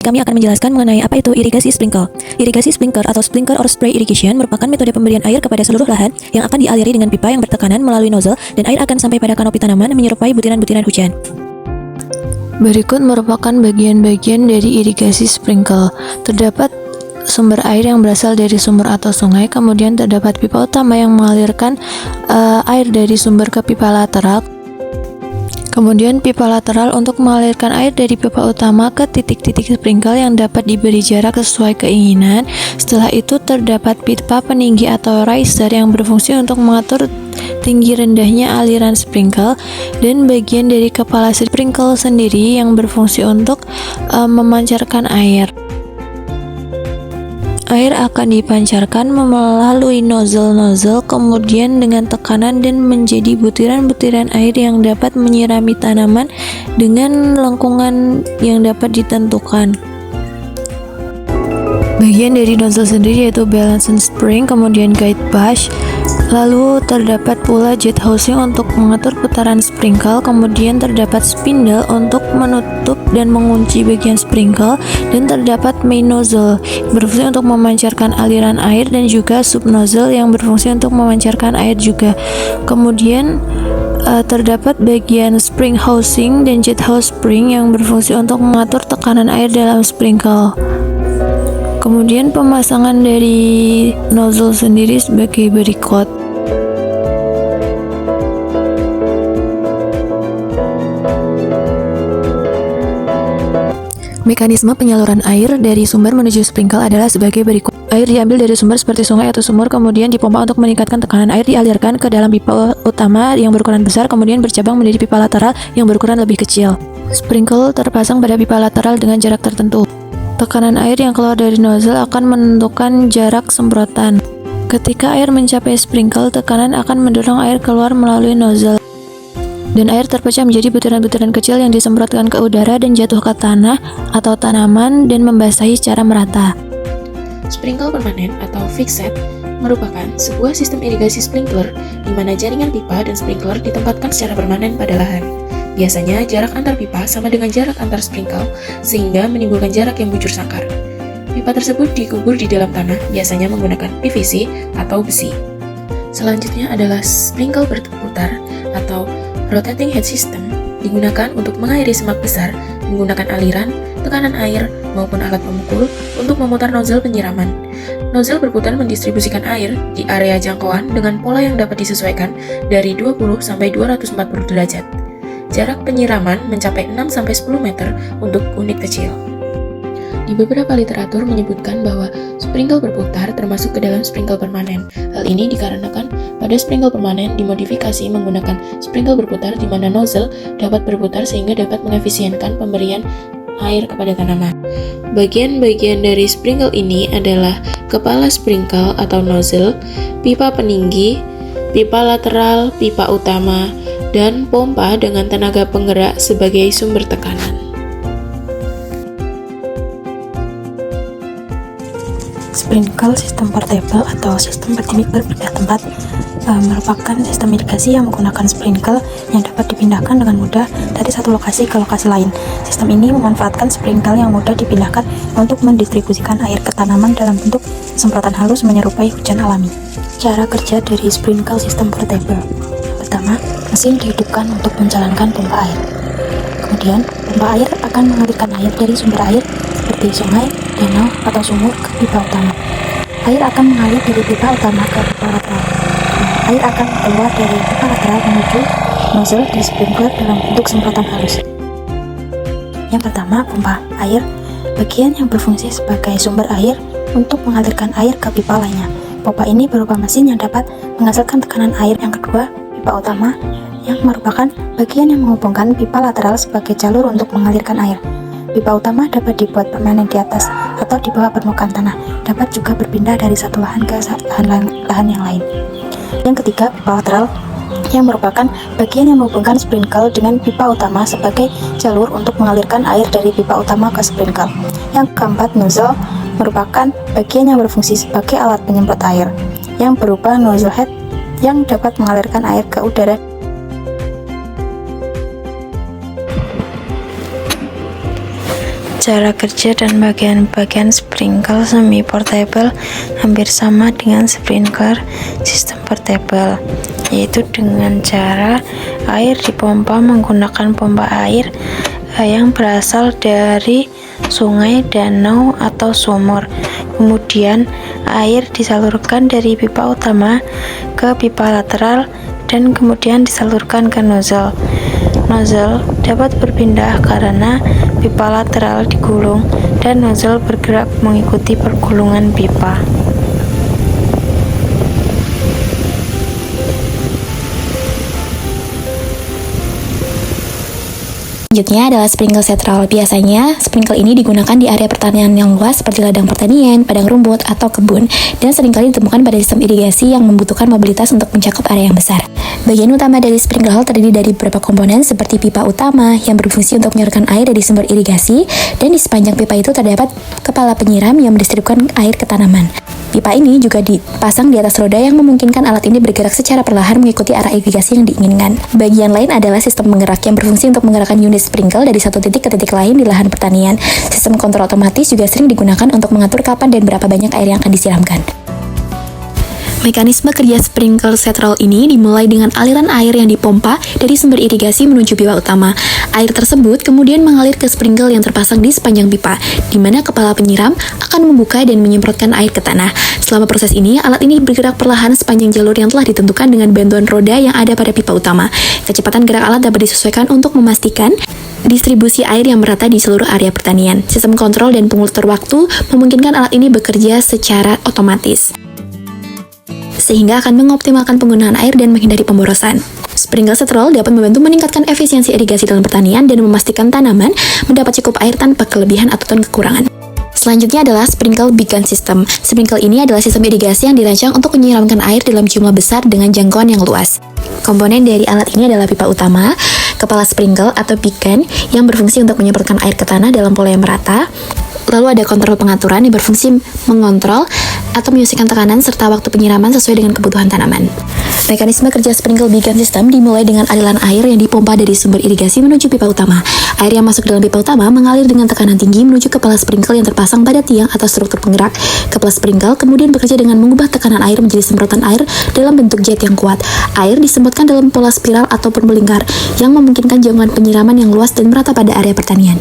Kami akan menjelaskan mengenai apa itu irigasi sprinkle. Irigasi sprinkler atau sprinkler or spray irrigation merupakan metode pemberian air kepada seluruh lahan yang akan dialiri dengan pipa yang bertekanan melalui nozzle dan air akan sampai pada kanopi tanaman menyerupai butiran-butiran hujan. Berikut merupakan bagian-bagian dari irigasi sprinkle. Terdapat sumber air yang berasal dari sumber atau sungai, kemudian terdapat pipa utama yang mengalirkan air dari sumber ke pipa lateral. Kemudian pipa lateral untuk mengalirkan air dari pipa utama ke titik-titik sprinkle yang dapat diberi jarak sesuai keinginan. Setelah itu terdapat pipa peninggi atau riser yang berfungsi untuk mengatur tinggi rendahnya aliran sprinkle, dan bagian dari kepala sprinkle sendiri yang berfungsi untuk memancarkan air. Air akan dipancarkan melalui nozzle, kemudian dengan tekanan dan menjadi butiran-butiran air yang dapat menyirami tanaman dengan lengkungan yang dapat ditentukan. Bagian dari nozzle sendiri yaitu balancing spring, kemudian guide bush, lalu terdapat pula jet housing untuk mengatur putaran sprinkle, kemudian terdapat spindle untuk menutup dan mengunci bagian sprinkle, dan terdapat main nozzle berfungsi untuk memancarkan aliran air, dan juga sub nozzle yang berfungsi untuk memancarkan air juga. Kemudian terdapat bagian spring housing dan jet house spring yang berfungsi untuk mengatur tekanan air dalam sprinkle. Kemudian pemasangan dari nozzle sendiri sebagai berikut. Mekanisme penyaluran air dari sumber menuju sprinkle adalah sebagai berikut. Air diambil dari sumber seperti sungai atau sumur, kemudian dipompa untuk meningkatkan tekanan air, dialirkan ke dalam pipa utama yang berukuran besar, kemudian bercabang menjadi pipa lateral yang berukuran lebih kecil. Sprinkle terpasang pada pipa lateral dengan jarak tertentu. Tekanan air yang keluar dari nozzle akan menentukan jarak semprotan. Ketika air mencapai sprinkle, tekanan akan mendorong air keluar melalui nozzle, dan air terpecah menjadi butiran-butiran kecil yang disemprotkan ke udara dan jatuh ke tanah atau tanaman dan membasahi secara merata. Sprinkle permanen atau fixed merupakan sebuah sistem irigasi sprinkler di mana jaringan pipa dan sprinkler ditempatkan secara permanen pada lahan. Biasanya jarak antar pipa sama dengan jarak antar sprinkle, sehingga menimbulkan jarak yang bujur sangkar. Pipa tersebut dikubur di dalam tanah, biasanya menggunakan PVC atau besi. Selanjutnya adalah sprinkle berputar atau rotating head system, digunakan untuk mengairi semak besar menggunakan aliran, tekanan air, maupun alat pemukul untuk memutar nozzle penyiraman. Nozzle berputar mendistribusikan air di area jangkauan dengan pola yang dapat disesuaikan dari 20 sampai 240 derajat. Jarak penyiraman mencapai 6-10 meter untuk unit kecil. Di beberapa literatur menyebutkan bahwa sprinkle berputar termasuk ke dalam sprinkle permanen. Hal ini dikarenakan pada sprinkle permanen dimodifikasi menggunakan sprinkle berputar di mana nozzle dapat berputar sehingga dapat mengefisienkan pemberian air kepada tanaman. Bagian-bagian dari sprinkle ini adalah kepala sprinkle atau nozzle, pipa peninggi, pipa lateral, pipa utama, dan pompa dengan tenaga penggerak sebagai sumber tekanan. Sprinkle sistem portable atau sistem berpindah tempat merupakan sistem irigasi yang menggunakan sprinkle yang dapat dipindahkan dengan mudah dari satu lokasi ke lokasi lain. Sistem ini memanfaatkan sprinkle yang mudah dipindahkan untuk mendistribusikan air ke tanaman dalam bentuk semprotan halus menyerupai hujan alami. Cara kerja dari sprinkle sistem portable. Pertama, mesin dihidupkan untuk menjalankan pompa air. Kemudian, pompa air akan mengalirkan air dari sumber air seperti sungai, danau, atau sumur ke pipa utama. Air akan mengalir dari pipa utama ke pipa lateral. Air akan keluar dari pipa lateral menuju nozzle di sprinkler dalam bentuk semprotan halus. Yang pertama, pompa air, bagian yang berfungsi sebagai sumber air untuk mengalirkan air ke pipa lainnya. Pompa ini berupa mesin yang dapat menghasilkan tekanan air. Yang kedua, pipa utama, yang merupakan bagian yang menghubungkan pipa lateral sebagai jalur untuk mengalirkan air. Pipa utama dapat dibuat permanen di atas atau di bawah permukaan tanah, dapat juga berpindah dari satu lahan ke lahan yang lain. Yang ketiga, pipa lateral, yang merupakan bagian yang menghubungkan sprinkle dengan pipa utama sebagai jalur untuk mengalirkan air dari pipa utama ke sprinkle. Yang keempat, nozzle, merupakan bagian yang berfungsi sebagai alat penyemprot air, yang berupa nozzle head yang dapat mengalirkan air ke udara. Cara kerja dan bagian-bagian sprinkler semi portable hampir sama dengan sprinkler sistem portable, yaitu dengan cara air dipompa menggunakan pompa air yang berasal dari sungai, danau, atau sumur. Kemudian air disalurkan dari pipa utama ke pipa lateral dan kemudian disalurkan ke nozzle. Nozzle dapat berpindah karena pipa lateral digulung dan nozzle bergerak mengikuti pergulungan pipa. Selanjutnya adalah sprinkle sentral. Biasanya, sprinkle ini digunakan di area pertanian yang luas seperti ladang pertanian, padang rumput, atau kebun, dan seringkali ditemukan pada sistem irigasi yang membutuhkan mobilitas untuk mencakup area yang besar. Bagian utama dari sprinkle terdiri dari beberapa komponen seperti pipa utama yang berfungsi untuk menyalurkan air dari sumber irigasi, dan di sepanjang pipa itu terdapat kepala penyiram yang mendistribusikan air ke tanaman. Pipa ini juga dipasang di atas roda yang memungkinkan alat ini bergerak secara perlahan mengikuti arah irigasi yang diinginkan. Bagian lain adalah sistem penggerak yang berfungsi untuk menggerakkan unit sprinkle dari satu titik ke titik lain di lahan pertanian. Sistem kontrol otomatis juga sering digunakan untuk mengatur kapan dan berapa banyak air yang akan disiramkan. Mekanisme kerja sprinkler sentral ini dimulai dengan aliran air yang dipompa dari sumber irigasi menuju pipa utama. Air tersebut kemudian mengalir ke sprinkler yang terpasang di sepanjang pipa, di mana kepala penyiram akan membuka dan menyemprotkan air ke tanah. Selama proses ini, alat ini bergerak perlahan sepanjang jalur yang telah ditentukan dengan bantuan roda yang ada pada pipa utama. Kecepatan gerak alat dapat disesuaikan untuk memastikan distribusi air yang merata di seluruh area pertanian. Sistem kontrol dan pengukur waktu memungkinkan alat ini bekerja secara otomatis, sehingga akan mengoptimalkan penggunaan air dan menghindari pemborosan. Sprinkler sentral dapat membantu meningkatkan efisiensi irigasi dalam pertanian dan memastikan tanaman mendapat cukup air tanpa kelebihan ataupun kekurangan. Selanjutnya adalah sprinkle beacon system. Sprinkle ini adalah sistem irigasi yang dirancang untuk menyiramkan air dalam jumlah besar dengan jangkauan yang luas. Komponen dari alat ini adalah pipa utama, kepala sprinkle atau beacon yang berfungsi untuk menyemprotkan air ke tanah dalam pola yang merata. Lalu ada kontrol pengaturan yang berfungsi mengontrol atau menyusahkan tekanan serta waktu penyiraman sesuai dengan kebutuhan tanaman. Mekanisme kerja sprinkle beacon system dimulai dengan aliran air yang dipompa dari sumber irigasi menuju pipa utama. Air yang masuk dalam pipa utama mengalir dengan tekanan tinggi menuju kepala sprinkle yang terpasang pada tiang atau struktur penggerak. Kepala sprinkle kemudian bekerja dengan mengubah tekanan air menjadi semprotan air dalam bentuk jet yang kuat. Air disemprotkan dalam pola spiral ataupun melingkar yang memungkinkan jangkauan penyiraman yang luas dan merata pada area pertanian.